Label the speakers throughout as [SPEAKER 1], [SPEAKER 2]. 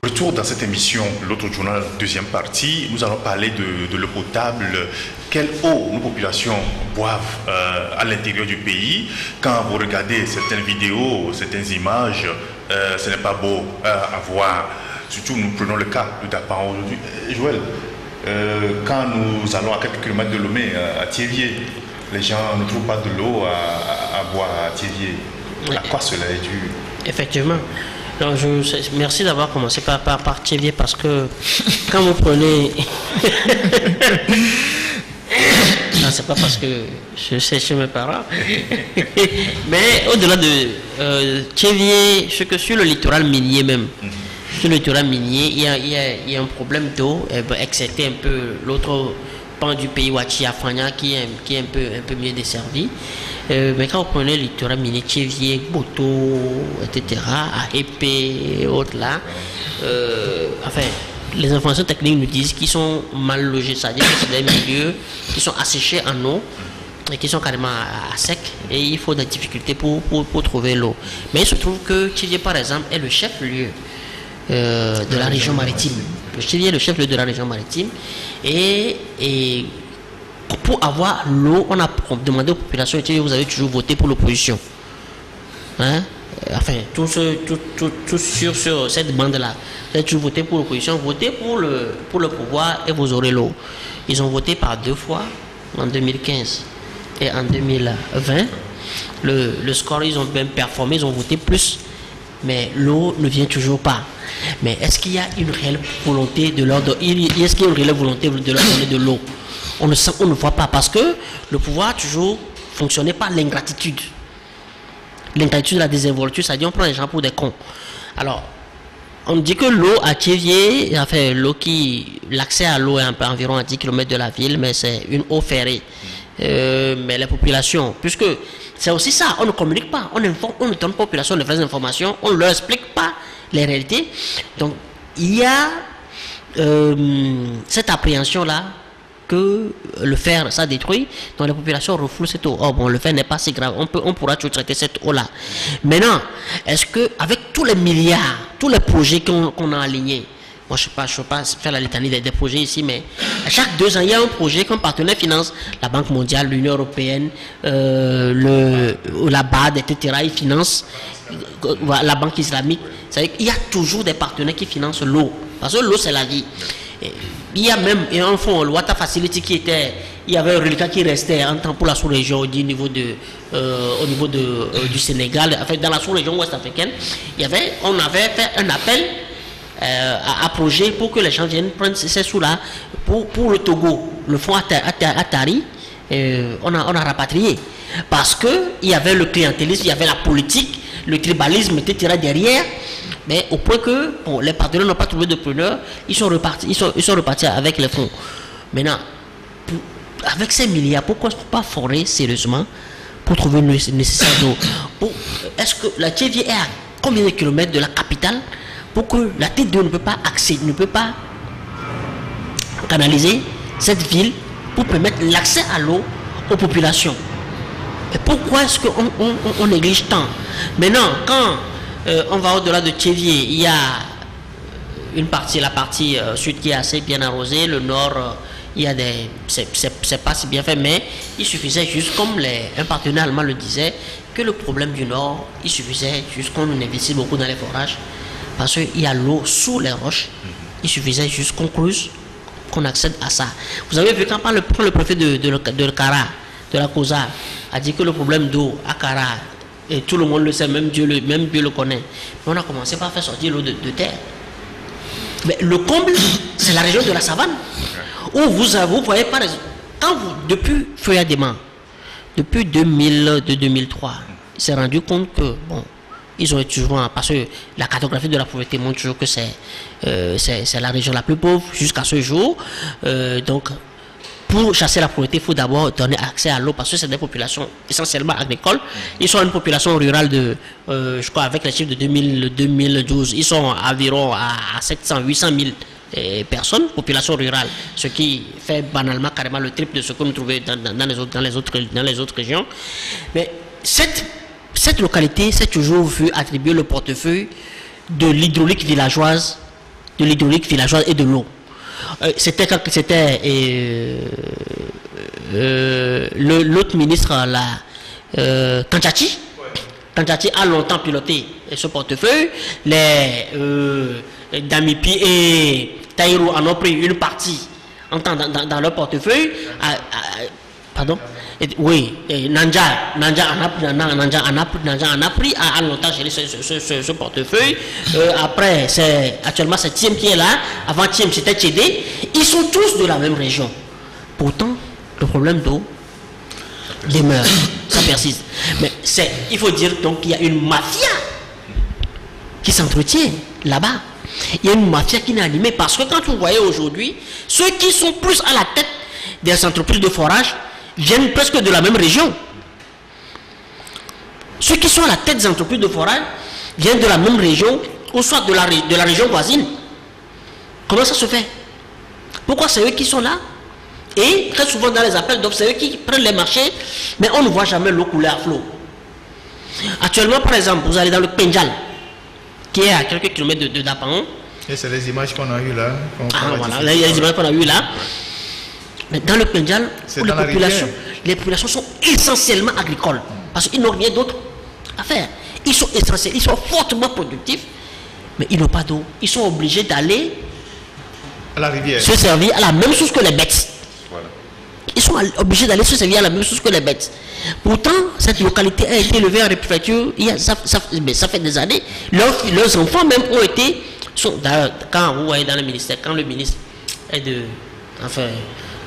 [SPEAKER 1] Retour dans cette émission, l'autre journal, deuxième partie, nous allons parler de l'eau potable. Quelle eau nos populations boivent à l'intérieur du pays. Quand vous regardez certaines vidéos, certaines images, ce n'est pas beau à voir. Surtout, nous prenons le cas de Dapan aujourd'hui. Joël, quand nous allons à quelques kilomètres de Lomé, à Thiévier, les gens ne trouvent pas de l'eau à boire à Thiévier. À quoi cela est dû?
[SPEAKER 2] Effectivement. Donc merci d'avoir commencé par Thiévier, parce que quand vous prenez... Non, c'est pas parce que je sais chez mes parents. Mais au-delà de Thiévier, sur le littoral minier même, sur le littoral minier, il y a un problème d'eau, excepté un peu l'autre pan du pays, Ouachi-Afanya, qui est un peu mieux desservi. Mais quand vous prenez le littoral minier, Thiévier, Boto, etc., à Épée et autres là, enfin, les informations techniques nous disent qu'ils sont mal logés, c'est-à-dire que c'est des milieux qui sont asséchés en eau et qui sont carrément à sec, et il faut des difficultés pour trouver l'eau. Mais il se trouve que Thiévier, par exemple, est le chef-lieu de la région maritime. Thiévier est le chef-lieu de la région maritime, et pour avoir l'eau, on a demandé aux populations, vous avez toujours voté pour l'opposition. Hein? Enfin, tout sur cette bande-là. Vous avez toujours voté pour l'opposition, votez pour le pouvoir et vous aurez l'eau. Ils ont voté par 2 fois, en 2015 et en 2020. Le score, ils ont bien performé, ils ont voté plus, mais l'eau ne vient toujours pas. Mais est-ce qu'il y a une réelle volonté de leur donner, est-ce qu'il y a une réelle volonté de leur donner de l'eau? On ne voit pas, parce que le pouvoir a toujours fonctionné par l'ingratitude. L'ingratitude, la désinvolture, c'est-à-dire on prend les gens pour des cons. Alors, on dit que l'eau à Thiévier, enfin, l'accès à l'eau est environ à 10 km de la ville, mais c'est une eau ferrée. Mais les populations, puisque c'est aussi ça, on ne communique pas, on ne donne pas aux populations de vraies informations, on ne leur explique pas les réalités. Donc, il y a cette appréhension-là que le fer, ça détruit, donc les populations refoulent cette eau. Oh bon, le fer n'est pas si grave, on pourra toujours traiter cette eau-là. Maintenant, est-ce que avec tous les milliards, tous les projets qu'on a alignés, moi je ne peux pas faire la litanie des projets ici, mais à chaque 2 ans, il y a un projet qu'un partenaire finance, la Banque mondiale, l'Union européenne, la BAD, etc. Ils financent la Banque islamique. C'est-à-dire qu'il y a toujours des partenaires qui financent l'eau, parce que l'eau c'est la vie. Il y a même un fonds, le Water Facility, il y avait un reliquat qui restait en temps pour la sous-région au niveau du Sénégal, enfin, dans la sous-région ouest-africaine. On avait fait un appel à projet pour que les gens viennent prendre ces sous-là pour le Togo. Le fonds Atari, on a rapatrié. Parce qu'il y avait le clientélisme, il y avait la politique, le tribalisme, etc. derrière. Mais au point que les partenaires n'ont pas trouvé de preneur, ils sont repartis avec les fonds. Maintenant, avec ces milliards, pourquoi pas forer sérieusement pour trouver une nécessaire d'eau? Est-ce que la Thiévier est à combien de kilomètres de la capitale pour que la T2 ne peut pas accéder, ne peut pas canaliser cette ville pour permettre l'accès à l'eau aux populations? Et pourquoi est-ce qu'on néglige tant? Maintenant, quand on va au-delà de Thiévier, il y a la partie sud qui est assez bien arrosée, le nord, il y a c'est pas si bien fait, mais il suffisait juste, comme un partenaire allemand le disait, que le problème du nord, il suffisait juste qu'on investisse beaucoup dans les forages, parce qu'il y a l'eau sous les roches, il suffisait juste qu'on creuse, qu'on accède à ça. Vous avez vu quand le préfet de Kara, de la COSA, a dit que le problème d'eau à Kara, et tout le monde le sait, même Dieu le connaît. Mais on a commencé par faire sortir l'eau de terre. Mais le comble, c'est la région de la savane. Où vous voyez par exemple, depuis Feuilladément, depuis 2003, il s'est rendu compte que, bon, ils ont toujours, parce que la cartographie de la pauvreté montre toujours que c'est la région la plus pauvre jusqu'à ce jour. Donc, pour chasser la pauvreté, il faut d'abord donner accès à l'eau, parce que c'est des populations essentiellement agricoles. Ils sont une population rurale je crois, avec les chiffres de 2012, ils sont environ à 800 000 personnes, population rurale, ce qui fait banalement carrément le triple de ce que nous trouvons dans les autres régions. Mais cette localité s'est toujours vu attribuer le portefeuille de l'hydraulique villageoise de l'hydraulique villageoise et de l'eau. C'était l'autre ministre, Kanchati. Kanchati a longtemps piloté ce portefeuille. Les Damipi et Taïro en ont pris une partie dans leur portefeuille. Pardon? Oui, Nanja en a pris à longtemps géré ce portefeuille. Après, actuellement c'est Thiem qui est là. Avant Thiem, c'était Tchédé. Ils sont tous de la même région. Pourtant, le problème d'eau demeure, ça persiste. Mais il faut dire donc qu'il y a une mafia qui s'entretient là-bas. Il y a une mafia qui est animée parce que quand vous voyez aujourd'hui, ceux qui sont plus à la tête des entreprises de forage viennent presque de la même région. Ceux qui sont à la tête des entreprises de forage viennent de la même région ou soit de la région voisine. Comment ça se fait? Pourquoi c'est eux qui sont là? Et très souvent dans les appels d'offres, c'est eux qui prennent les marchés, mais on ne voit jamais l'eau couler à flot. Actuellement, par exemple, vous allez dans le Pendjal, qui est à quelques kilomètres de Dapan.
[SPEAKER 3] Et c'est les images qu'on a eues là.
[SPEAKER 2] Voilà, les images qu'on a eues là. Mais dans le Pendjal, les populations sont essentiellement agricoles. Parce qu'ils n'ont rien d'autre à faire. Ils sont essentiels, ils sont fortement productifs, mais ils n'ont pas d'eau. Ils sont obligés d'aller
[SPEAKER 3] à la rivière,
[SPEAKER 2] se servir à la même chose que les bêtes.
[SPEAKER 1] Voilà.
[SPEAKER 2] Ils sont obligés d'aller se servir à la même chose que les bêtes. Pourtant, cette localité a été élevée en préfecture, ça fait des années. Leurs enfants même ont été... Quand vous voyez dans le ministère, quand le ministre est de... Enfin...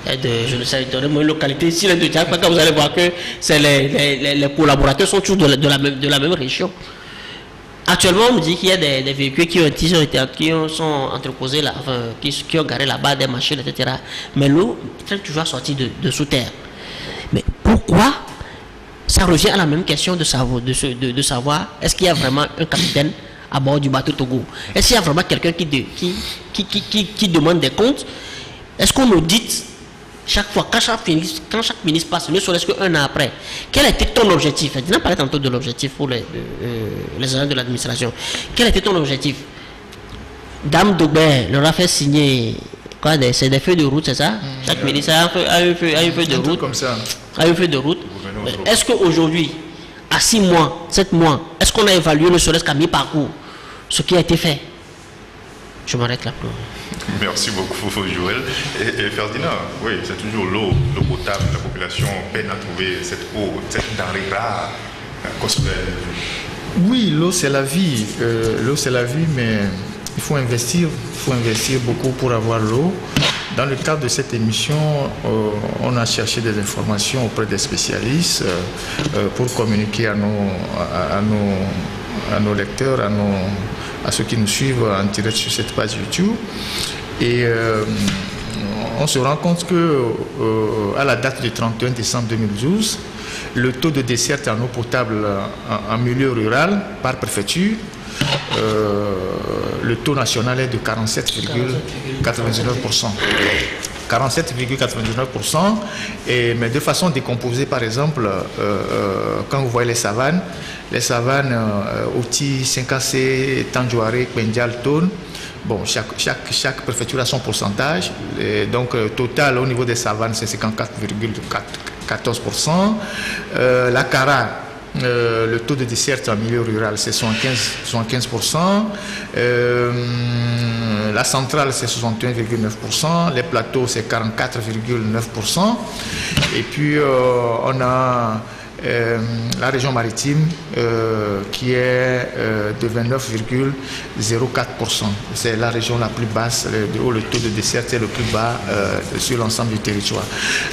[SPEAKER 2] je ne sais, donnez-moi une localité ici, quand vous allez voir que les collaborateurs sont tous de la même région. Actuellement, on me dit qu'il y a des véhicules qui sont entreposés là, enfin, qui ont garé là-bas, des machines, etc. Mais l'eau est toujours sortie de sous terre. Mais pourquoi? Ça revient à la même question de savoir est-ce qu'il y a vraiment un capitaine à bord du bateau Togo? Est-ce qu'il y a vraiment quelqu'un qui demande des comptes? Est-ce qu'on audite chaque fois, quand chaque ministre passe, ne serait-ce qu'un an après, quel était ton objectif? Je n'ai pas parlé tantôt de l'objectif pour les agents de l'administration. Quel était ton objectif? Dame Daubert leur a fait signer quoi? C'est des feuilles de route, c'est ça? Chaque ministre a une feuille de route.
[SPEAKER 3] Comme ça.
[SPEAKER 2] A une feuille de route. Est-ce qu'aujourd'hui, à 6 mois, 7 mois, est-ce qu'on a évalué ne serait-ce qu'à mi-parcours ce qui a été fait? Je m'arrête là.
[SPEAKER 1] Merci beaucoup, Joël. Et Ferdinand, oui, c'est toujours l'eau potable. La population peine à trouver cette eau, cette denrée rare.
[SPEAKER 3] Oui, l'eau c'est la vie. L'eau c'est la vie, mais il faut investir beaucoup pour avoir l'eau. Dans le cadre de cette émission, on a cherché des informations auprès des spécialistes pour communiquer à nos lecteurs, à ceux qui nous suivent en direct sur cette page YouTube. Et on se rend compte que à la date du 31 décembre 2012, le taux de desserte en eau potable en milieu rural par préfecture, le taux national est de 47,99%. 47,99%, mais de façon décomposée. Par exemple, quand vous voyez les savanes, Oti, Sinkase, Tanjouare, Pendjal, Tone, bon, chaque préfecture a son pourcentage. Et donc, total au niveau des savanes, c'est 54,14%. La Kara, le taux de desserte en milieu rural, c'est 75%. La centrale, c'est 61,9%. Les plateaux, c'est 44,9%. Et puis, on a la région maritime qui est de 29,04%. C'est la région la plus basse, où le taux de desserte est le plus bas sur l'ensemble du territoire.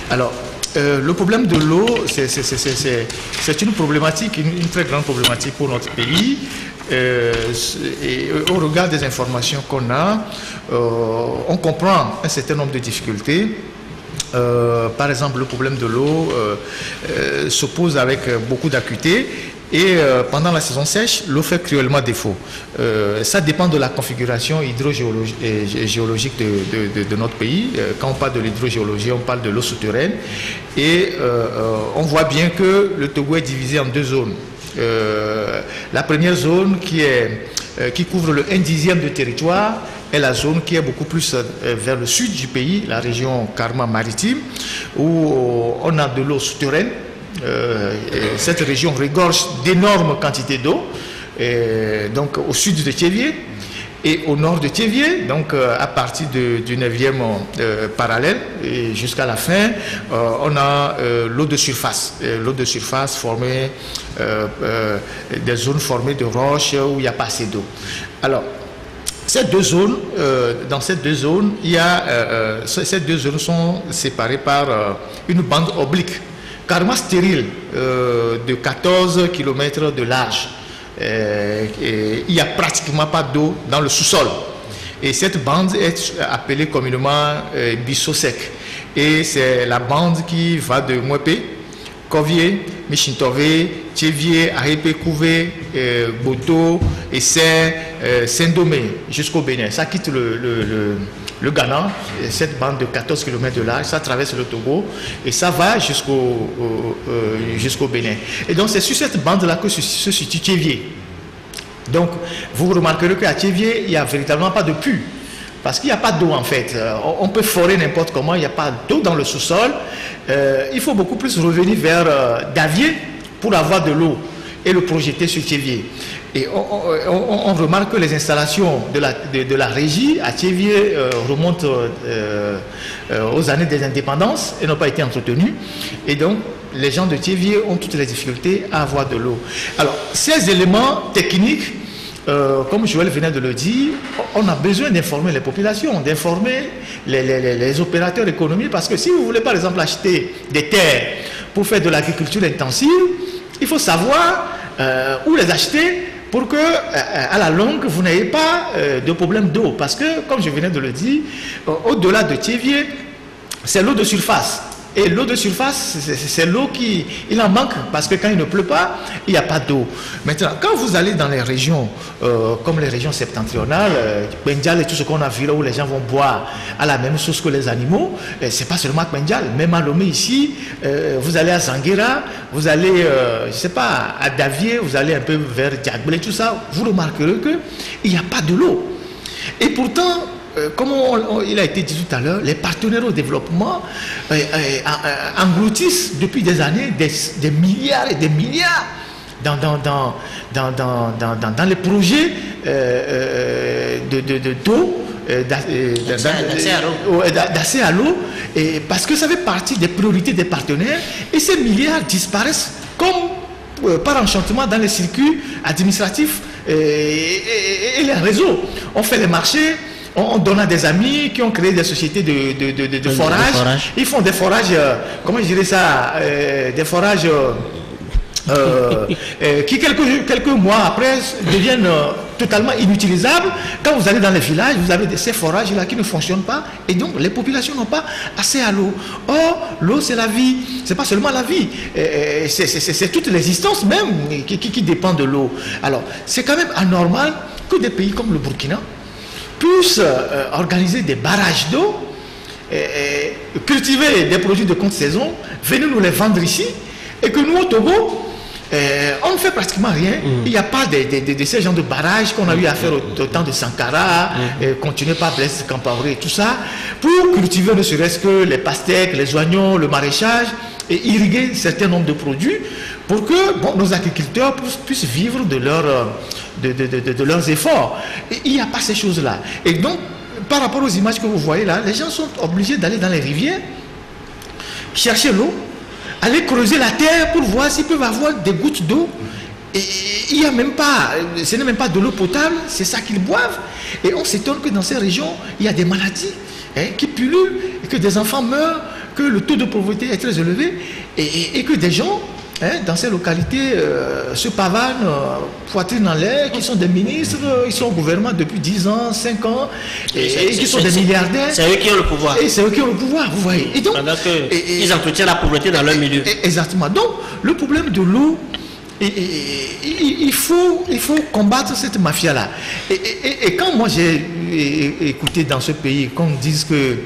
[SPEAKER 3] Alors, le problème de l'eau, c'est une problématique, une très grande problématique pour notre pays. Et au regard des informations qu'on a, on comprend un certain nombre de difficultés. Par exemple, le problème de l'eau se pose avec beaucoup d'acuité. Et pendant la saison sèche, l'eau fait cruellement défaut. Ça dépend de la configuration hydrogéologique de notre pays. Quand on parle de l'hydrogéologie, on parle de l'eau souterraine. Et on voit bien que le Togo est divisé en deux zones. La première zone qui couvre le 1/10 de territoire est la zone qui est beaucoup plus vers le sud du pays, la région carrément maritime, où on a de l'eau souterraine. Cette région regorge d'énormes quantités d'eau, donc au sud de Thiévié. Et au nord de Thiévié, donc à partir du 9e parallèle et jusqu'à la fin, on a l'eau de surface. L'eau de surface formée, des zones formées de roches où il n'y a pas assez d'eau. Alors, ces deux zones, dans ces deux zones, ces deux zones sont séparées par une bande oblique, carrément stérile, de 14 km de large. Il n'y a pratiquement pas d'eau dans le sous-sol. Et cette bande est appelée communément Bissau sec. Et c'est la bande qui va de Mouepé, Kovié, Michintové, Thiévié, Arépé, Couvé, Boto, Essay, Saint-Domé jusqu'au Bénin. Ça quitte le Ghana, cette bande de 14 km de large, ça traverse le Togo et ça va jusqu'au Bénin. Et donc c'est sur cette bande-là que se situe Thiévié. Donc vous remarquerez qu'à Thiévié, il n'y a véritablement pas de puits. Parce qu'il n'y a pas d'eau en fait. On peut forer n'importe comment, il n'y a pas d'eau dans le sous-sol. Il faut beaucoup plus revenir vers Davier pour avoir de l'eau et le projeter sur Thiévié. Et on remarque que les installations de la régie à Thiévié remontent aux années des indépendances et n'ont pas été entretenues. Et donc, les gens de Thiévié ont toutes les difficultés à avoir de l'eau. Alors, ces éléments techniques, comme Joël venait de le dire, on a besoin d'informer les populations, d'informer les opérateurs économiques, parce que si vous voulez par exemple acheter des terres pour faire de l'agriculture intensive, il faut savoir où les acheter pour que, à la longue, vous n'ayez pas de problème d'eau. Parce que, comme je venais de le dire, au-delà de Thiévié, c'est l'eau de surface. Et l'eau de surface, c'est l'eau il en manque, parce que quand il ne pleut pas, il n'y a pas d'eau. Maintenant, quand vous allez dans les régions, comme les régions septentrionales, Kpendial et tout ce qu'on a vu là où les gens vont boire à la même source que les animaux, c'est pas seulement Kpendial, même à Lomé ici, vous allez à Zanguera, vous allez, je sais pas, à Davier, vous allez un peu vers Diagbel, tout ça, vous remarquerez qu'il n'y a pas de l'eau. Et pourtant, comme il a été dit tout à l'heure, les partenaires au développement engloutissent depuis des années des milliards et des milliards dans les projets d'eau, d'accès à l'eau, parce que ça fait partie des priorités des partenaires et ces milliards disparaissent comme par enchantement dans les circuits administratifs et les réseaux. On fait les marchés. On donne à des amis qui ont créé des sociétés de forage. Ils font des forages, comment je dirais ça, des forages qui quelques mois après deviennent totalement inutilisables. Quand vous allez dans les villages, vous avez ces forages-là qui ne fonctionnent pas et donc les populations n'ont pas assez à l'eau. Or, l'eau c'est la vie, c'est pas seulement la vie, c'est toute l'existence même qui dépend de l'eau. Alors, c'est quand même anormal que des pays comme le Burkina puissent organiser des barrages d'eau, cultiver des produits de contre saison, venir nous les vendre ici, et que nous au Togo, on ne fait pratiquement rien. Il n'y a pas de ces genres de barrages qu'on a eu à faire au temps de Sankara, continué par Blaise Compaoré et tout ça, pour cultiver ne serait-ce que les pastèques, les oignons, le maraîchage, et irriguer un certain nombre de produits pour que nos agriculteurs puissent vivre de leurs efforts. Et il n'y a pas ces choses-là. Et donc, par rapport aux images que vous voyez là, les gens sont obligés d'aller dans les rivières, chercher l'eau, aller creuser la terre pour voir s'ils peuvent avoir des gouttes d'eau. Et il n'y a même pas, ce n'est même pas de l'eau potable, c'est ça qu'ils boivent. Et on s'étonne que dans ces régions, il y a des maladies qui pullulent, et que des enfants meurent, que le taux de pauvreté est très élevé, et que des gens dans ces localités se pavanent, poitrine en l'air, qui sont des ministres, ils sont au gouvernement depuis 10 ans, 5 ans, et qui sont des milliardaires.
[SPEAKER 2] C'est eux qui ont le pouvoir.
[SPEAKER 3] Et c'est eux qui ont le pouvoir, vous voyez. Et donc,
[SPEAKER 2] ils entretiennent la pauvreté dans leur milieu.
[SPEAKER 3] Exactement. Donc, le problème de l'eau, il faut combattre cette mafia-là. Et quand moi j'ai écouté dans ce pays qu'on dise que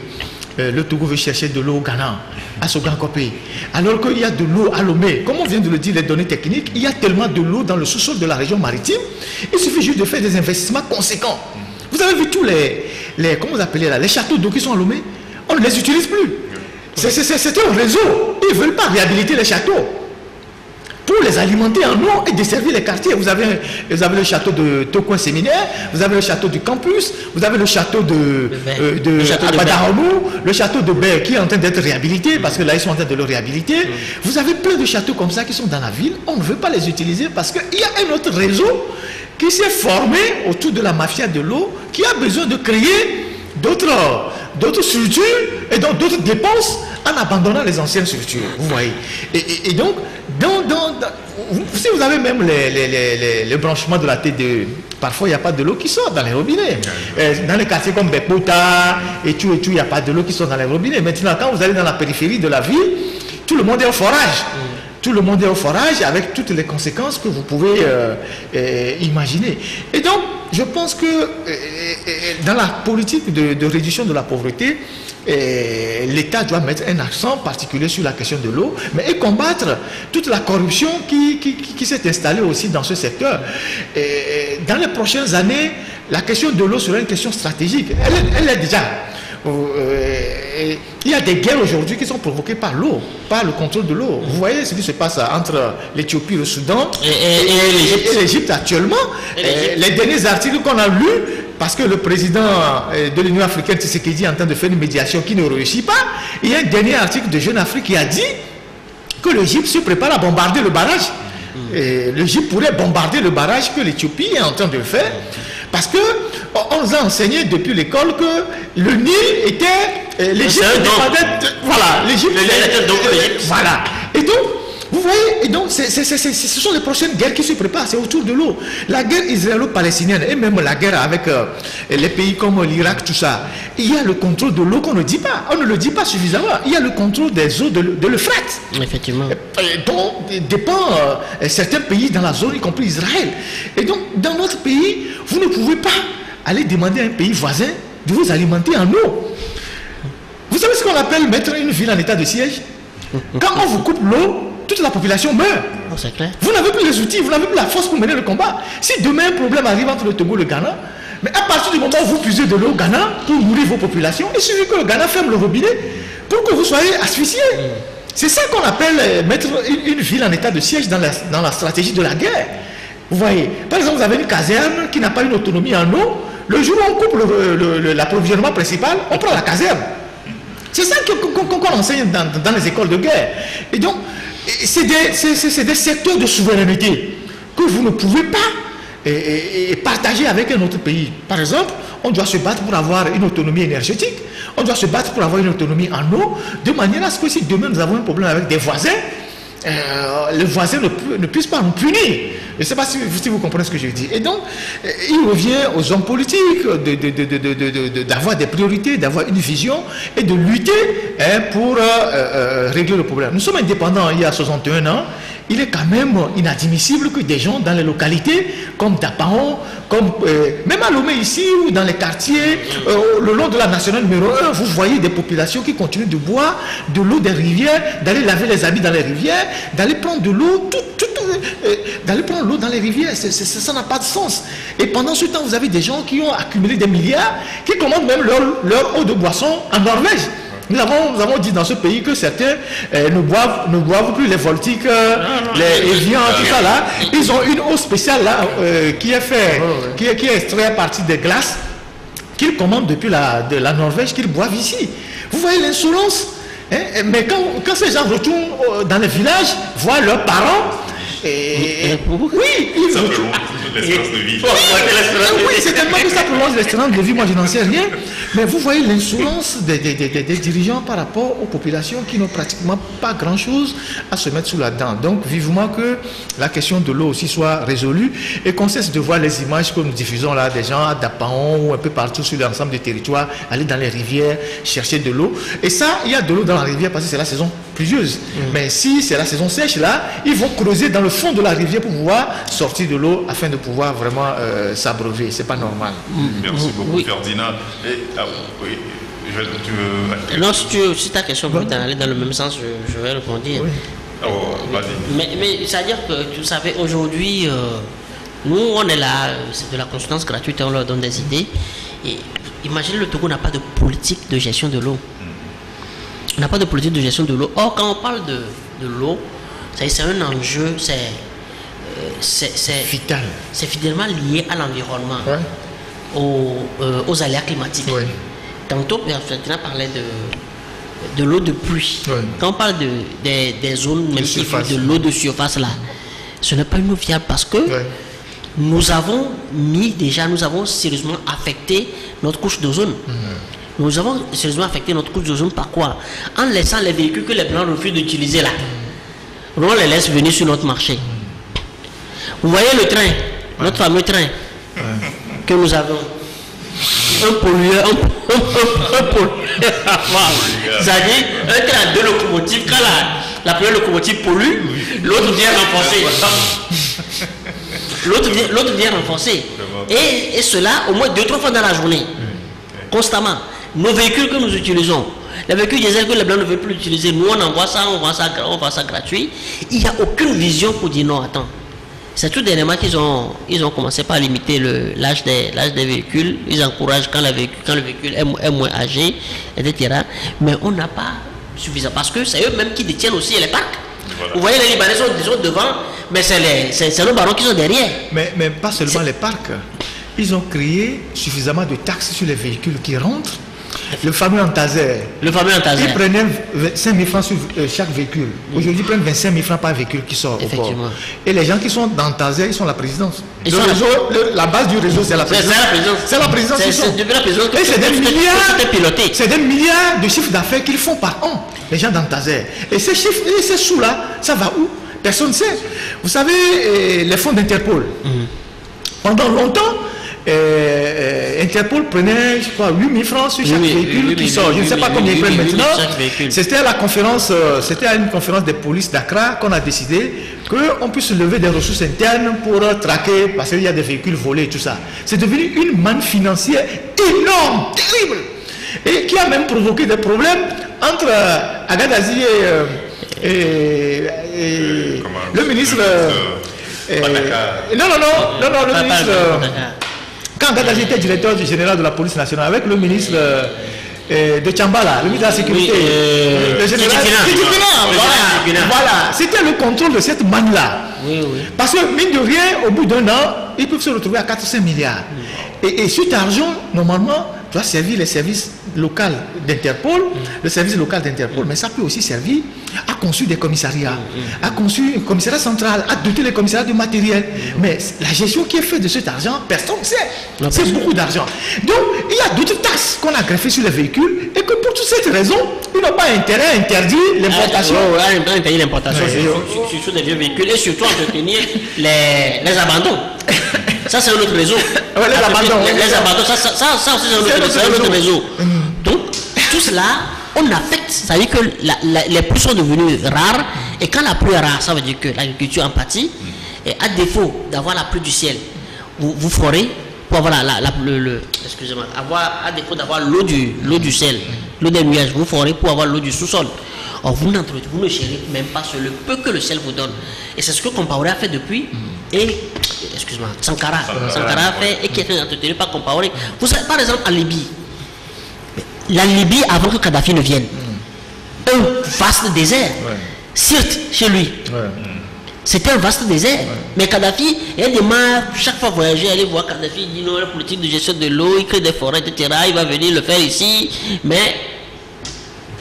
[SPEAKER 3] le Togo veut chercher de l'eau au Ghana, à Sogankopé, alors qu'il y a de l'eau à Lomé, comme on vient de le dire, les données techniques, il y a tellement de l'eau dans le sous-sol de la région maritime, il suffit juste de faire des investissements conséquents. Vous Vous avez vu tous comment vous appelez là, les châteaux d'eau qui sont à Lomé, on ne les utilise plus. C'est un réseau. Ils ne veulent pas réhabiliter les châteaux pour les alimenter en eau et desservir les quartiers. Vous avez le château de Tokoin Séminaire, vous avez le château du campus, vous avez le château de Abadaramou, le château de Baie qui est en train d'être réhabilité parce que là ils sont en train de le réhabiliter. Vous avez plein de châteaux comme ça qui sont dans la ville. On ne veut pas les utiliser parce qu'il y a un autre réseau qui s'est formé autour de la mafia de l'eau qui a besoin de créer d'autres structures et donc d'autres dépenses en abandonnant les anciennes structures. Vous voyez. Et donc, si vous avez même les branchements de la T2, parfois il n'y a pas de l'eau qui sort dans les robinets. Dans les quartiers comme Bepota et tout, il n'y a pas de l'eau qui sort dans les robinets. Maintenant, quand vous allez dans la périphérie de la ville, tout le monde est au forage. Tout le monde est au forage avec toutes les conséquences que vous pouvez imaginer. Et donc, je pense que dans la politique de réduction de la pauvreté, l'État doit mettre un accent particulier sur la question de l'eau, mais et combattre toute la corruption qui s'est installée aussi dans ce secteur. Dans les prochaines années, la question de l'eau sera une question stratégique. Elle est déjà... il y a des guerres aujourd'hui qui sont provoquées par l'eau, par le contrôle de l'eau. Vous voyez ce qui se passe entre l'Éthiopie, le Soudan et l'Égypte actuellement. Les derniers articles qu'on a lus, parce que le président de l'Union africaine, Tshisekedi, est en train de faire une médiation qui ne réussit pas. Il y a un dernier article de Jeune Afrique qui a dit que l'Égypte se prépare à bombarder le barrage. L'Égypte pourrait bombarder le barrage que l'Éthiopie est en train de faire. Parce que on nous a enseigné depuis l'école que le Nil était l'Égypte dépendait. Voilà, l'Égypte. Voilà. Et donc, vous voyez, et donc ce sont les prochaines guerres qui se préparent, c'est autour de l'eau. La guerre israélo-palestinienne et même la guerre avec les pays comme l'Irak, tout ça. Il y a le contrôle de l'eau qu'on ne dit pas. On ne le dit pas suffisamment. Il y a le contrôle des eaux de l'Euphrate. Effectivement. Dont dépend certains pays dans la zone, y compris Israël. Et donc, dans notre pays, vous ne pouvez pas aller demander à un pays voisin de vous alimenter en eau. Vous savez ce qu'on appelle mettre une ville en état de siège? Quand on vous coupe l'eau, toute la population meurt. Oh, c'est clair. Vous n'avez plus les outils, vous n'avez plus la force pour mener le combat. Si demain un problème arrive entre le Togo et le Ghana, mais à partir du moment où vous puisez de l'eau au Ghana pour nourrir vos populations, il suffit que le Ghana ferme le robinet pour que vous soyez asphyxiés. C'est ça qu'on appelle mettre une ville en état de siège dans la stratégie de la guerre. Vous voyez, par exemple, vous avez une caserne qui n'a pas une autonomie en eau. Le jour où on coupe l'approvisionnement principal, on prend la caserne. C'est ça qu'on enseigne dans les écoles de guerre. Et donc, c'est des secteurs de souveraineté que vous ne pouvez pas partager avec un autre pays. Par exemple, on doit se battre pour avoir une autonomie énergétique, on doit se battre pour avoir une autonomie en eau, de manière à ce que si demain nous avons un problème avec des voisins, les voisins ne puissent pas nous punir. Je ne sais pas si vous comprenez ce que je dis. Et donc, il revient aux hommes politiques d'avoir des priorités, d'avoir une vision et de lutter pour régler le problème. Nous sommes indépendants il y a 61 ans. Il est quand même inadmissible que des gens dans les localités comme Dapaon, même à Lomé ici ou dans les quartiers, le long de la nationale numéro 1, vous voyez des populations qui continuent de boire de l'eau des rivières, d'aller laver les habits dans les rivières, d'aller prendre de l'eau, d'aller prendre l'eau dans les rivières. Ça n'a pas de sens. Et pendant ce temps, vous avez des gens qui ont accumulé des milliards, qui commandent même leur eau de boisson en Norvège. Nous avons dit dans ce pays que certains ne boivent plus les Voltiques, les Evian, tout ça là. Ils ont une eau spéciale là qui est extraite à partir des glaces qu'ils commandent depuis de la Norvège, qu'ils boivent ici. Vous voyez l'insolence, hein? Mais quand ces gens retournent dans les villages, voient leurs parents, oui, ils retournent. Oui, c'est tellement que ça prolonge l'espérance de vie, moi je n'en sais rien. Mais vous voyez l'insolence des dirigeants par rapport aux populations qui n'ont pratiquement pas grand-chose à se mettre sous la dent. Donc vivement que la question de l'eau aussi soit résolue et qu'on cesse de voir les images que nous diffusons là, des gens à Dapaon ou un peu partout sur l'ensemble du territoire, aller dans les rivières, chercher de l'eau. Et ça, il y a de l'eau dans la rivière parce que c'est la saison pluvieuse. Mais si c'est la saison sèche là, ils vont creuser dans le fond de la rivière pour pouvoir sortir de l'eau afin de pouvoir vraiment s'abreuver. C'est pas normal.
[SPEAKER 1] Merci beaucoup, Ferdinand. Oui,
[SPEAKER 2] non, si ta question peut aller dans le même sens, je vais répondre.
[SPEAKER 1] Oui. Oh, vas-y.
[SPEAKER 2] Mais c'est-à-dire que, vous savez, aujourd'hui, Nous, on est là, c'est de la consultance gratuite, on leur donne des idées. Et imaginez, le Togo n'a pas de politique de gestion de l'eau. On n'a pas de politique de gestion de l'eau. Or, quand on parle de l'eau, c'est un enjeu, c'est
[SPEAKER 3] vital.
[SPEAKER 2] C'est fidèlement lié à l'environnement, aux aléas climatiques.
[SPEAKER 3] Ouais.
[SPEAKER 2] Tantôt, Ferdinand parlait de l'eau de pluie. Ouais. Quand on parle des zones, même si de l'eau de surface là, ce n'est pas une eau fiable parce que nous avons sérieusement affecté notre couche d'ozone. Nous avons sérieusement affecté notre couche d'ozone par quoi? En laissant les véhicules que les Blancs refusent d'utiliser là. On les laisse venir sur notre marché. Vous voyez le train, notre fameux train que nous avons. Un pollueur, un pollueur. C'est-à-dire, un train à 2 locomotives, quand la première locomotive pollue, l'autre vient renforcer. L'autre vient renforcer. Et cela au moins 2-3 fois dans la journée. Constamment. Nos véhicules que nous utilisons, les véhicules diesel que les Blancs ne veulent plus utiliser, nous on envoie ça, on voit ça gratuit. Il n'y a aucune vision pour dire non, attends. C'est tout dernièrement qu'ils ont commencé par limiter l'âge des véhicules. Ils encouragent quand le véhicule est moins âgé, etc. Mais on n'a pas suffisant. Parce que c'est eux-mêmes qui détiennent aussi les parcs. Voilà. Vous voyez, les Libanais sont devant, mais c'est nos barons qui sont derrière.
[SPEAKER 3] Mais pas seulement les parcs. Ils ont créé suffisamment de taxes sur les véhicules qui rentrent. Le fameux Antazer. Ils prenaient 5 000 francs sur chaque véhicule. Aujourd'hui, ils prennent 25 000 francs par véhicule qui sort au port. Et les gens qui sont dans Antazer, ils sont la présidence. La base du réseau, c'est la présidence. C'est la présidence.
[SPEAKER 2] C'est depuis la présidence que
[SPEAKER 3] c'est des milliards de chiffres d'affaires qu'ils font par an, les gens d'Antazer. Et ces chiffres, et ces sous-là, ça va où? Personne ne sait. Vous savez, les fonds d'Interpol, pendant longtemps, Interpol prenait, je crois, 8 000 francs sur chaque véhicule qui sort. Je ne sais pas combien ils prennent maintenant. C'était à la conférence, c'était à une conférence des polices d'Accra qu'on a décidé qu'on puisse lever des ressources internes pour traquer, parce qu'il y a des véhicules volés et tout ça. C'est devenu une manne financière énorme, terrible, et qui a même provoqué des problèmes entre Agadazi et le ministre. Non, le ministre. Quand Gaddafi était directeur général de la police nationale, avec le ministre de Tchambala, le ministre de la Sécurité, le général voilà, c'était le contrôle de cette manne-là. Parce que, mine de rien, au bout d'un an, ils peuvent se retrouver à 400 milliards. Et cet argent, normalement, doit servir les services locaux d'Interpol, le service local d'Interpol, mais ça peut aussi servir à construire des commissariats, à construire un commissariat central, à doter les commissariats de matériel. Mais la gestion qui est faite de cet argent, personne ne sait. C'est beaucoup d'argent. Donc, il y a d'autres taxes qu'on a greffées sur les véhicules et que pour toutes ces raisons, ils n'ont pas intérêt à interdire l'importation.
[SPEAKER 2] Interdire l'importation sur des vieux véhicules et surtout entretenir les abandons. Ça, c'est un autre réseau.
[SPEAKER 3] Les
[SPEAKER 2] abandons, ça aussi, c'est un autre réseau. Donc, tout cela, on affecte. Ça veut dire que les pluies sont devenues rares. Et quand la pluie est rare, ça veut dire que l'agriculture en pâtit. Et à défaut d'avoir la pluie du ciel, vous ferez pour avoir excusez-moi, à défaut d'avoir l'eau du ciel, l'eau des nuages, vous ferez pour avoir l'eau du sous-sol. Or, vous ne gérez même pas sur le peu que le ciel vous donne. Et c'est ce que Compaoré a fait depuis. Et, excuse-moi, Sankara a fait et qui est entretenu par Compaoré. Vous savez, par exemple, en Libye, la Libye, avant que Kadhafi ne vienne, un vaste désert. Sirte, chez lui. C'était un vaste désert. Mais Kadhafi, il démarre chaque fois voyager, aller voir Kadhafi, il dit non, la politique de gestion de l'eau, il crée des forêts, etc. Il va venir le faire ici. Mais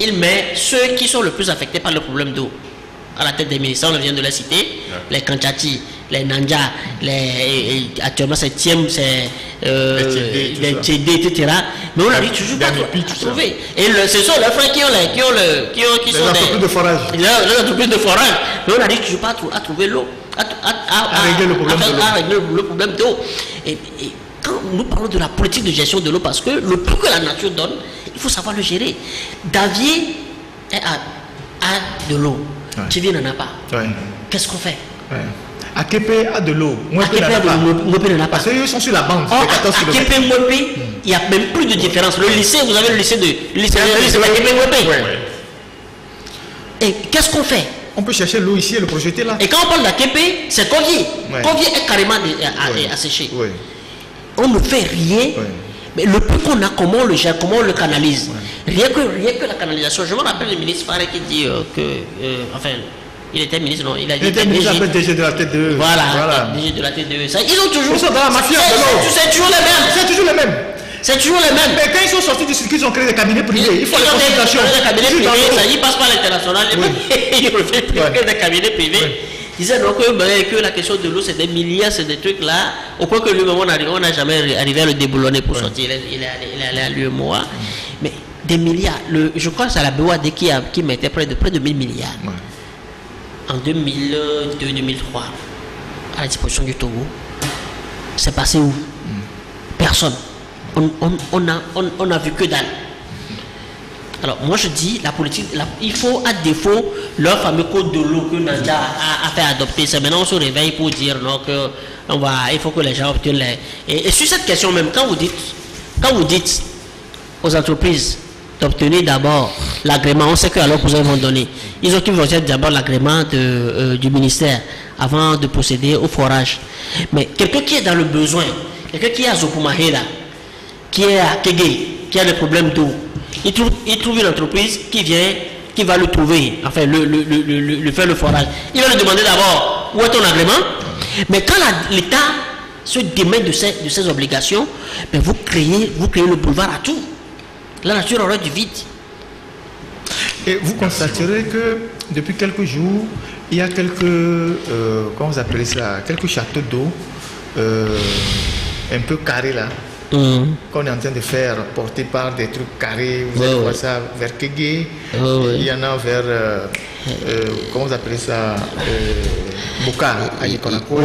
[SPEAKER 2] il met ceux qui sont le plus affectés par le problème d'eau à la tête des ministères. On vient de la citer, les Kanchati, les Nanja, actuellement c'est Tiem, c'est les Tchédé, etc. Mais on n'arrive toujours pas à trouver. Et ce sont les frères qui sont
[SPEAKER 3] les entreprises de forage.
[SPEAKER 2] Les entreprises de forage. Mais on n'arrive toujours pas à trouver l'eau, à régler le problème d'eau. Et quand nous parlons de la politique de gestion de l'eau, parce que le plus que la nature donne, il faut savoir le gérer. Davier a de l'eau. Tchévi n'en a pas. Qu'est-ce qu'on fait?
[SPEAKER 3] Akepe a de l'eau. Mwepe
[SPEAKER 2] n'en a pas.
[SPEAKER 3] Parce qu'ils sont sur la bande.
[SPEAKER 2] Akepe, Mwepe, il n'y a même plus de différence. Le lycée, vous avez le lycée de Akepe, Mwepe. Et qu'est-ce qu'on fait?
[SPEAKER 3] On peut chercher l'eau ici et le projeter là.
[SPEAKER 2] Et quand on parle d'Akepe, c'est Kovier.
[SPEAKER 3] Ouais.
[SPEAKER 2] Kovier est carrément asséché.
[SPEAKER 3] Oui.
[SPEAKER 2] On ne fait rien.
[SPEAKER 3] Oui.
[SPEAKER 2] Mais le peu qu'on a, comment on le gère, comment on le canalise. Rien que la canalisation. Je me rappelle le ministre Faré qui dit enfin, il était ministre, non, il a dit.
[SPEAKER 3] Il était ministre après DG de la tête de.
[SPEAKER 2] Voilà. DG de la tête de. Ils ont toujours.
[SPEAKER 3] Ils sont dans la mafia de l'eau.
[SPEAKER 2] C'est toujours les mêmes.
[SPEAKER 3] C'est toujours les mêmes.
[SPEAKER 2] C'est toujours les mêmes.
[SPEAKER 3] Mais quand ils sont sortis du circuit, ils ont créé des cabinets privés. Il faut les consultations.
[SPEAKER 2] Des cabinets privés, ça, ils passent par l'international. Ils refont des cabinets privés. Ils disaient donc que la question de l'eau, c'est des milliards, c'est des trucs là. Au point que lui-même, on n'a jamais arrivé à le déboulonner pour sortir. Il est allé à l'UEMOA. Mais des milliards. Je crois que c'est la BOAD qui mettait près de 1000 milliards. En 2002-2003, à la disposition du Togo. C'est passé où? Personne. On a vu que dalle. Alors moi je dis la politique, il faut à défaut leur fameux code de l'eau que Nanja a fait adopter. C'est maintenant on se réveille pour dire non que il faut que les gens obtiennent les. Et sur cette question même, quand vous dites aux entreprises d'obtenir d'abord l'agrément, on sait que alors vous vont donner. Ils ont obtenu d'abord l'agrément du ministère avant de procéder au forage. Mais quelqu'un qui est dans le besoin, quelqu'un qui est à Zopumahela, qui est à Kege, qui a des problèmes d'eau, il trouve une entreprise qui va le trouver, enfin le faire le forage. Il va lui demander d'abord où est ton agrément. Mais quand l'État se démet de ses obligations, mais vous créez le boulevard à tout. La nature aura du vide.
[SPEAKER 3] Et vous constaterez que depuis quelques jours, il y a quelques, comment vous appelez ça, quelques châteaux d'eau un peu carrés là, qu'on est en train de faire porter par des trucs carrés. Vous allez voir ça vers Kege, il y en a vers, comment vous appelez ça, Boka, à Yekonako.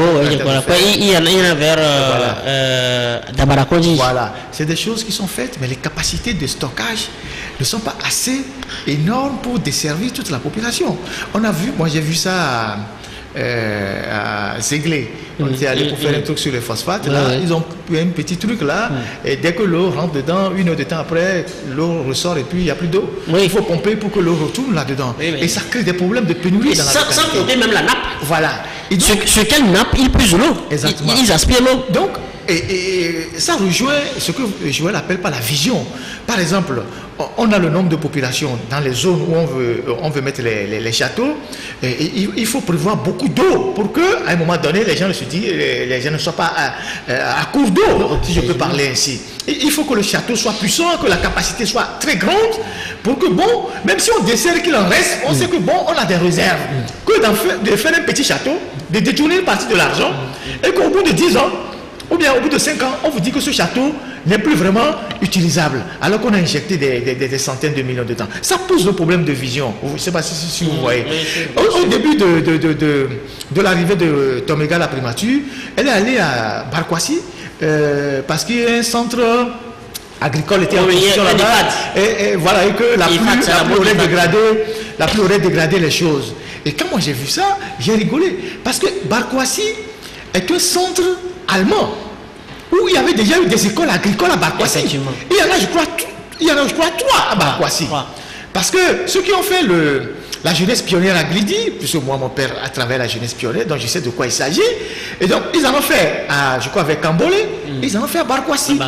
[SPEAKER 2] Il y en a vers Dabarakoji.
[SPEAKER 3] Voilà, c'est des choses qui sont faites, mais les capacités de stockage ne sont pas assez énormes pour desservir toute la population. On a vu, moi j'ai vu ça à Zéglé. On était allé pour faire un truc sur les phosphates. Là, ils ont pris un petit truc là, et dès que l'eau rentre dedans, une heure de temps après, l'eau ressort et puis il n'y a plus d'eau. Il faut pomper pour que l'eau retourne là-dedans. Et ça crée des problèmes de pénurie dans la localité.
[SPEAKER 2] Sans compter même la nappe.
[SPEAKER 3] Voilà. Et donc,
[SPEAKER 2] sur quelle nappe ils puisent l'eau.
[SPEAKER 3] Exactement.
[SPEAKER 2] Ils aspirent l'eau.
[SPEAKER 3] Donc, et ça rejoint ce que Joël appelle par la vision. Par exemple, on a le nombre de populations dans les zones où on veut mettre les châteaux. Et il faut prévoir beaucoup d'eau pour qu'à un moment donné, les gens ne soient pas à court d'eau, si je peux parler ainsi. Et il faut que le château soit puissant, que la capacité soit très grande, pour que, bon, même si on dessert qu'il en reste, on sait que, bon, on a des réserves. Que de faire un petit château, de détourner une partie de l'argent, et qu'au bout de 10 ans, ou bien au bout de 5 ans, on vous dit que ce château n'est plus vraiment utilisable, alors qu'on a injecté des centaines de millions de temps. Ça pose le problème de vision. Je ne sais pas si vous voyez. Au début de l'arrivée de Toméga la primature, elle est allée à Barkwasi parce qu'il y a un centre agricole était en position là-bas. Et voilà, et que la pluie aurait dégradé les choses. Et quand moi j'ai vu ça, j'ai rigolé. Parce que Barkwasi est un centre allemand où il y avait déjà eu des écoles agricoles à Barkwasi. Il y en a, je crois, 3 à Barkwasi. Parce que ceux qui ont fait la jeunesse pionnière à Glidi, puisque moi, mon père a travaillé la jeunesse pionnière, donc je sais de quoi il s'agit. Et donc, ils en ont fait, je crois, avec Kambolé, ils en ont fait à Barkwasi.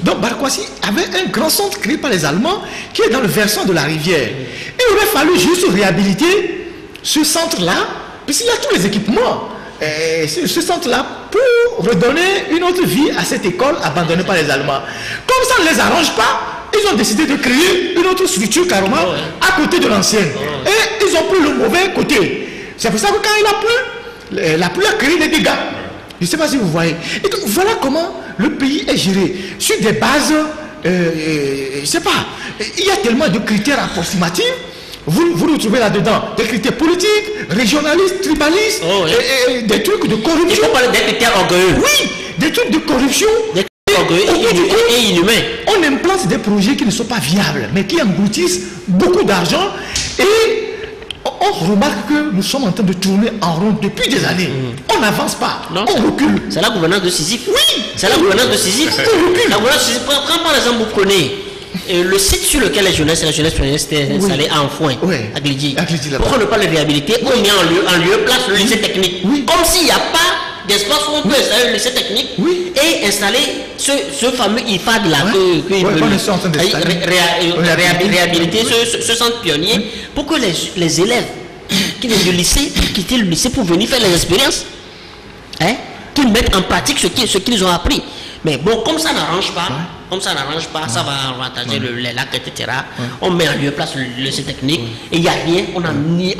[SPEAKER 3] Donc, Barkwasi avait un grand centre créé par les Allemands qui est dans le versant de la rivière. Et il aurait fallu juste réhabiliter ce centre-là, puisqu'il y a tous les équipements. Ce centre-là pour redonner une autre vie à cette école abandonnée par les Allemands. Comme ça ne les arrange pas, ils ont décidé de créer une autre structure carrément à côté de l'ancienne. Et ils ont pris le mauvais côté. C'est pour ça que quand il a plu, la pluie a créé des dégâts. Je ne sais pas si vous voyez. Et donc voilà comment le pays est géré. Sur des bases, je ne sais pas, il y a tellement de critères approximatifs. Vous nous trouvez là-dedans des critères politiques, régionalistes, tribalistes, et des trucs de corruption. Il
[SPEAKER 2] faut parler des critères orgueilleux.
[SPEAKER 3] Oui, des trucs de corruption.
[SPEAKER 2] Des critères orgueilleux et inhumains.
[SPEAKER 3] On implante des projets qui ne sont pas viables, mais qui engloutissent beaucoup d'argent. Et on remarque que nous sommes en train de tourner en rond depuis des années. On n'avance pas, on recule.
[SPEAKER 2] C'est la gouvernance de Sisyphe.
[SPEAKER 3] Oui,
[SPEAKER 2] c'est la gouvernance de Sisyphe.
[SPEAKER 3] On recule.
[SPEAKER 2] La gouvernance de Sisyphe. Quand par exemple vous prenez le site sur lequel la jeunesse pionnière s'était installée à Enfoin, à Glidi, pourquoi ne pas le réhabiliter? On met en lieu place le lycée technique. Comme s'il n'y a pas d'espace où on peut installer le lycée technique et installer ce fameux IFAD là réhabiliter ce centre pionnier pour que les élèves qui viennent du lycée, quitter le lycée pour venir faire les expériences, qu'ils mettent en pratique ce qu'ils ont appris. Mais bon, comme ça n'arrange pas, ça va avantager les lacs, etc. On met en lieu place le lycée technique et il n'y a rien, on a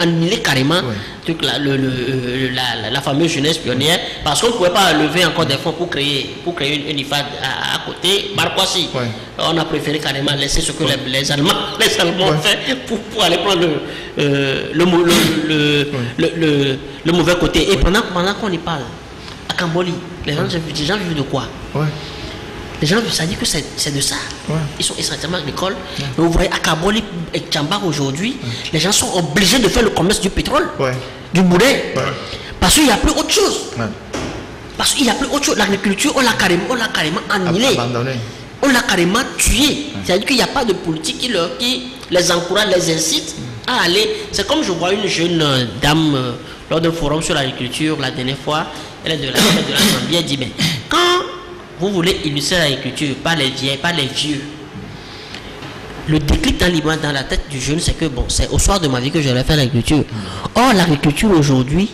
[SPEAKER 2] annulé carrément la fameuse jeunesse pionnière parce qu'on ne pouvait pas lever encore des fonds pour créer une IFAD à côté. Par quoi si on a préféré carrément laisser ce que les Allemands ont fait pour aller prendre le mauvais côté. Et pendant qu'on y parle, à Camboli, les gens vivent de quoi? Les gens, ça dit que c'est de ça. Ils sont essentiellement agricoles. Mais vous voyez, à Camboli et Tchamba aujourd'hui, les gens sont obligés de faire le commerce du pétrole, du boudin, parce qu'il n'y a plus autre chose. Parce qu'il n'y a plus autre chose. L'agriculture, on l'a carrément annihilée. On l'a carrément tué. C'est-à-dire qu'il n'y a pas de politique qui les encourage, les incite à aller. C'est comme je vois une jeune dame lors d'un forum sur l'agriculture la dernière fois. Elle est de la Zambie. Elle dit, mais quand vous voulez illustrer l'agriculture, pas les vieux, le déclic dans la tête du jeune, c'est que bon, c'est au soir de ma vie que j'allais faire l'agriculture. Or, l'agriculture aujourd'hui,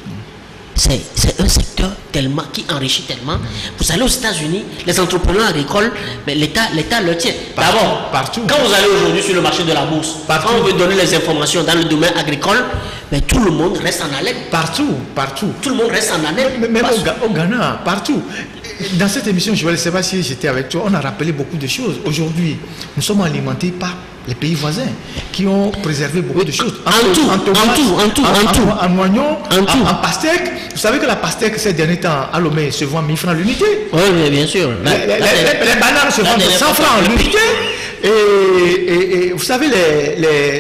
[SPEAKER 2] c'est un secteur qui enrichit tellement. Vous allez aux États-Unis, les entrepreneurs agricoles, mais l'État le tient. D'abord, quand vous allez aujourd'hui sur le marché de la bourse, quand on veut donner les informations dans le domaine agricole, mais tout le monde reste en haleine. Partout. Tout le monde reste en haleine.
[SPEAKER 3] Même au Ghana, partout. Dans cette émission, je ne sais pas si j'étais avec toi, on a rappelé beaucoup de choses. Aujourd'hui, nous sommes alimentés par les pays voisins qui ont préservé beaucoup de choses. En oignon, en pastèque. Vous savez que la pastèque, ces derniers temps, à Lomé, se vend 1000 francs l'unité.
[SPEAKER 2] Oui, bien sûr.
[SPEAKER 3] Les bananes se vendent 100 francs l'unité. Et vous savez,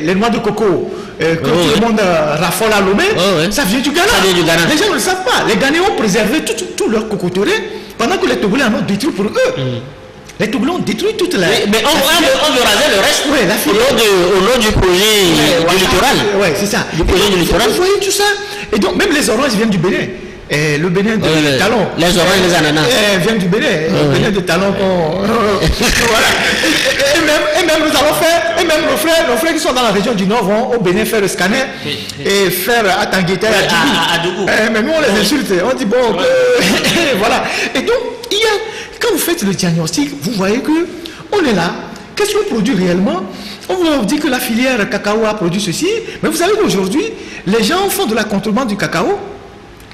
[SPEAKER 3] les noix de coco que tout le monde raffole à Lomé, ça vient du Ghana. Les gens ne le savent pas. Les Ghanéens ont préservé tout leur cocoterie pendant que les Togolais en ont détruit pour eux. Les Togolais ont détruit toute la...
[SPEAKER 2] Mais on veut raser le reste au nom du projet du littoral.
[SPEAKER 3] Oui, c'est ça.
[SPEAKER 2] Du projet du littoral.
[SPEAKER 3] Vous voyez tout ça. Et donc, même les oranges viennent du Bénin. Et le Bénin de Talon.
[SPEAKER 2] Les oranges et les ananas.
[SPEAKER 3] Viennent du Bénin. Le Bénin de Talon. Voilà. Et même nous allons faire... Et même nos frères qui sont dans la région du Nord vont au Bénin faire le scanner et faire à Tangueta et à Dougou. Mais nous, on les insulte. On dit, bon, voilà. Et donc, quand vous faites le diagnostic, vous voyez que on est là. Qu'est-ce qu'on produit réellement? On vous dit que la filière cacao a produit ceci, mais vous savez qu'aujourd'hui, les gens font de la contrebande du cacao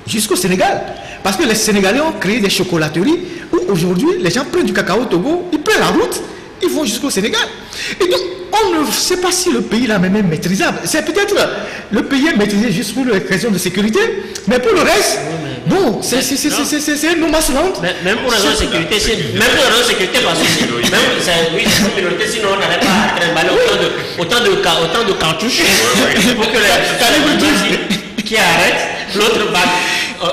[SPEAKER 3] jusqu'au Sénégal. Parce que les Sénégalais ont créé des chocolateries où aujourd'hui, les gens prennent du cacao au Togo, ils prennent la route, ils vont jusqu'au Sénégal. Et donc, on ne sait pas si le pays là même est maîtrisable. C'est peut-être le pays est maîtrisé juste pour les raisons de sécurité, mais pour le reste, non, c'est un no-man's-land.
[SPEAKER 2] Même pour les raisons de sécurité, parce que c'est une minorité, sinon on n'allait pas trimballer autant de cartouches pour que les calibres qui arrêtent, l'autre bague,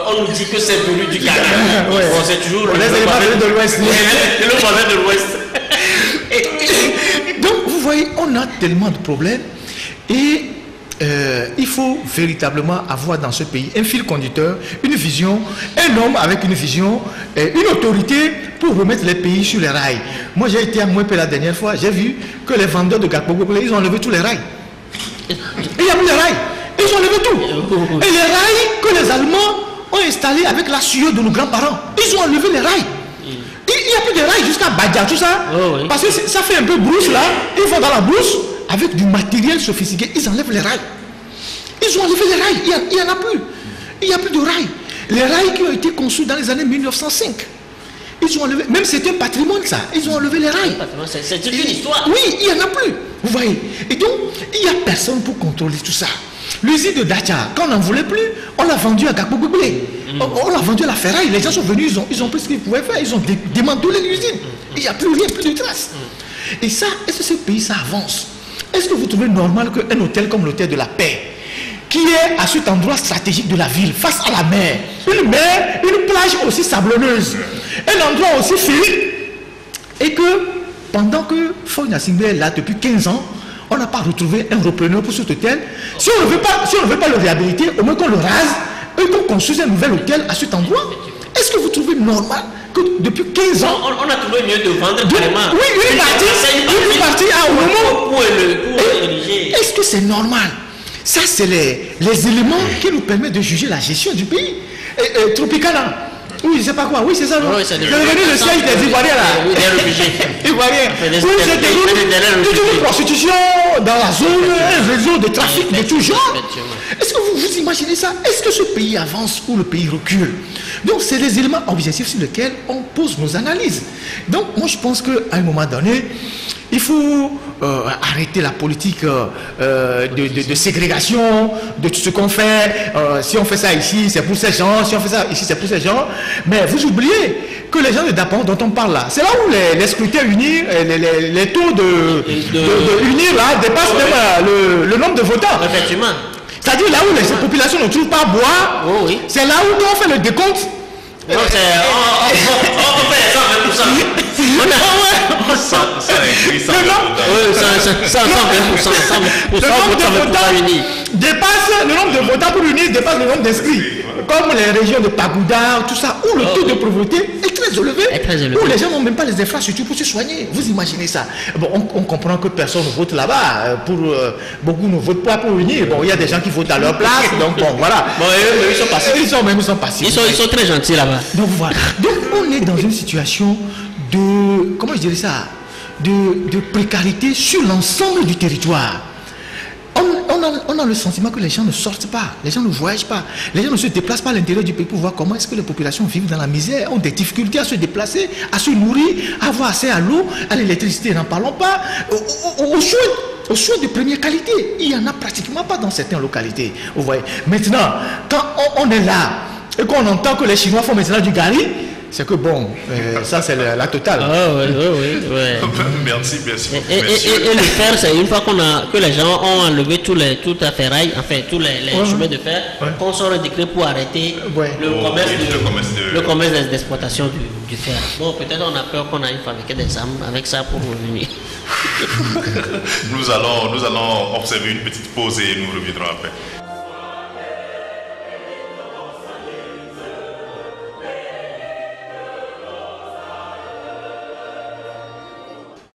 [SPEAKER 2] on nous dit que c'est venu du Ghana. C'est toujours le voisin de l'Ouest. Le voisin de l'Ouest.
[SPEAKER 3] Donc, vous voyez, on a tellement de problèmes et il faut véritablement avoir dans ce pays un fil conducteur, une vision, un homme avec une vision, une autorité pour remettre les pays sur les rails. Moi, j'ai été à Mouepé la dernière fois, j'ai vu que les vendeurs de Gakpogo, ils ont enlevé tous les rails. Et il n'y a plus de rails. Ils ont enlevé tout. Et les rails que les Allemands ont installés avec la sueur de nos grands-parents, ils ont enlevé les rails. Il n'y a plus de rails jusqu'à Badia, tout ça. Parce que ça fait un peu brousse là. Ils vont dans la brousse avec du matériel sophistiqué. Ils enlèvent les rails. Ils ont enlevé les rails. Il n'y en a plus. Il n'y a plus de rails. Les rails qui ont été conçus dans les années 1905. Ils ont enlevé. Même c'est un patrimoine ça. Ils ont enlevé les rails.
[SPEAKER 2] C'est une histoire.
[SPEAKER 3] Oui, il n'y en a plus. Vous voyez. Et donc, il n'y a personne pour contrôler tout ça. L'usine de Dacha, quand on n'en voulait plus, on l'a vendu à Gakpogoblé. On l'a vendu à la ferraille. Les gens sont venus, ils ont pris ce qu'ils pouvaient faire. Ils ont démantelé l'usine. Il n'y a plus rien, plus de traces. Et ça, est-ce que ce pays, ça avance? Est-ce que vous trouvez normal qu'un hôtel comme l'hôtel de la Paix, qui est à cet endroit stratégique de la ville, face à la mer, une plage aussi sablonneuse, un endroit aussi fertile, et que pendant que Foy Nassimbe est là depuis 15 ans, on n'a pas retrouvé un repreneur pour cet hôtel. Si on ne veut pas le réhabiliter, au moins qu'on le rase et qu'on construise un nouvel hôtel à cet endroit. Est-ce que vous trouvez normal que depuis 15 ans...
[SPEAKER 2] On a trouvé mieux de vendre vraiment.
[SPEAKER 3] Oui, une partie à Ouromo.
[SPEAKER 2] Ériger.
[SPEAKER 3] Est-ce que c'est normal? Ça, c'est les éléments qui nous permettent de juger la gestion du pays. Tropicana. Oui, je ne sais pas quoi. Oui, c'est ça, non?
[SPEAKER 2] Oui, c'est
[SPEAKER 3] revenu le siège des Ivoiriens, là.
[SPEAKER 2] Oui, des réfugiés.
[SPEAKER 3] Ivoiriens. Oui, c'est une prostitution dans la zone, un réseau de trafic de tout genre. Est-ce que vous imaginez ça? Est-ce que ce pays avance ou le pays recule? Donc, c'est les éléments objectifs sur lesquels on pose nos analyses. Donc, moi, je pense qu'à un moment donné, il faut arrêter la politique de ségrégation, de tout ce qu'on fait. Si on fait ça ici, c'est pour ces gens. Si on fait ça ici, c'est pour ces gens. Mais vous oubliez que les gens de Dapon dont on parle là, c'est là où les scrutins unis, les taux de unir là dépassent même le nombre de votants.
[SPEAKER 2] Effectivement.
[SPEAKER 3] C'est-à-dire là où les populations ne trouvent pas à boire, c'est là où on fait le décompte.
[SPEAKER 2] Non, on fait 120%.
[SPEAKER 3] Le nombre de votants pour l'unir dépasse le nombre d'inscrits. Comme les régions de Pagouda, tout ça, où le taux de pauvreté est très élevé, où les gens n'ont même pas les infrastructures pour se soigner. Vous imaginez ça? Bon, on comprend que personne ne vote là-bas. Beaucoup ne votent pas pour unir. Bon, il y a des gens qui votent à leur place. Donc bon, voilà.
[SPEAKER 2] Bon, ils sont passifs. Ils sont très gentils là-bas.
[SPEAKER 3] Donc voilà. Donc on est dans une situation de, comment je dirais ça, de précarité sur l'ensemble du territoire. On a le sentiment que les gens ne sortent pas, les gens ne voyagent pas, les gens ne se déplacent pas à l'intérieur du pays pour voir comment est-ce que les populations vivent dans la misère, ont des difficultés à se déplacer, à se nourrir, à avoir accès à l'eau, à l'électricité, n'en parlons pas, aux soins de première qualité. Il n'y en a pratiquement pas dans certaines localités. Vous voyez. Maintenant, quand on est là et qu'on entend que les Chinois font maintenant du gari, c'est que bon, ça c'est la totale.
[SPEAKER 2] Oui.
[SPEAKER 1] Merci.
[SPEAKER 2] Et le fer, c'est une fois que les gens ont enlevé tous les chemins de fer, qu'on sort un décret pour arrêter le commerce d'exploitation du fer. Bon, peut-être on a peur qu'on aille fabriquer des armes avec ça pour revenir.
[SPEAKER 1] Nous allons observer une petite pause et nous reviendrons après.